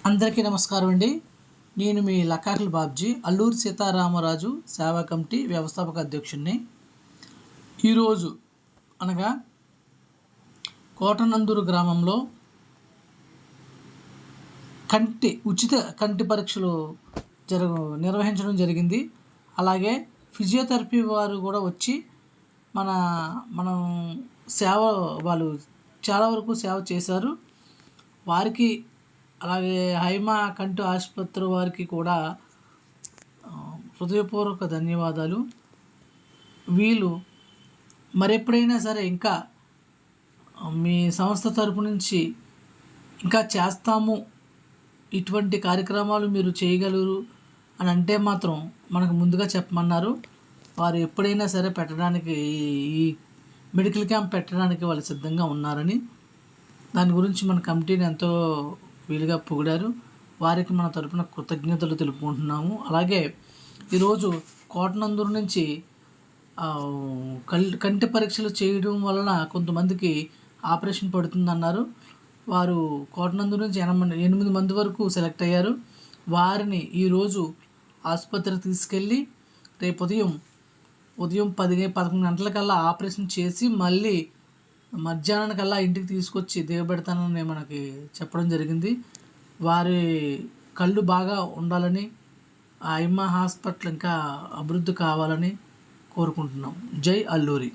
అందరికీ నమస్కారం అండి. నేను మీ లకాకుల బాబ్జీ, అల్లూరి సీతారామరాజు సేవా కమిటీ వ్యవస్థాపక అధ్యక్షుడిని. ఈరోజు అనగా కోటనందూరు గ్రామంలో ఉచిత కంటి పరీక్షలు నిర్వహించడం జరిగింది. అలాగే ఫిజియోథెరపీ వారు కూడా వచ్చి మనం వాళ్ళు చాలా వరకు సేవ చేశారు. వారికి అలాగే హైమా కంటి ఆసుపత్రి వారికి కూడా హృదయపూర్వక ధన్యవాదాలు. వీళ్ళు మరెప్పుడైనా సరే ఇంకా మీ సంస్థ తరపు నుంచి ఇంకా చేస్తాము, ఇటువంటి కార్యక్రమాలు మీరు చేయగలరు అని అంటే మాత్రం మనకు ముందుగా చెప్పమన్నారు. వారు ఎప్పుడైనా సరే పెట్టడానికి ఈ మెడికల్ క్యాంప్ పెట్టడానికి వాళ్ళు సిద్ధంగా ఉన్నారని, దాని గురించి మన కమిటీని ఎంతో వీలుగా పొగిడారు. వారికి మన తరపున కృతజ్ఞతలు తెలుపుకుంటున్నాము. అలాగే ఈరోజు కోటనందూరు నుంచి కంటి పరీక్షలు చేయడం వలన కొంతమందికి ఆపరేషన్ పడుతుందన్నారు. వారు కోటనందూరు నుంచి 8 మంది వరకు సెలెక్ట్ అయ్యారు. వారిని ఈరోజు ఆసుపత్రికి తీసుకెళ్ళి రేపు ఉదయం 11 గంటలకల్లా ఆపరేషన్ చేసి మళ్ళీ మధ్యాహ్నానికల్లా ఇంటికి తీసుకొచ్చి దిగబెడతానని మనకి చెప్పడం జరిగింది. వారి కళ్ళు బాగా ఉండాలని, ఆ ఐమా హాస్పిటల్ ఇంకా అభివృద్ధి కావాలని కోరుకుంటున్నాం. జై అల్లూరి.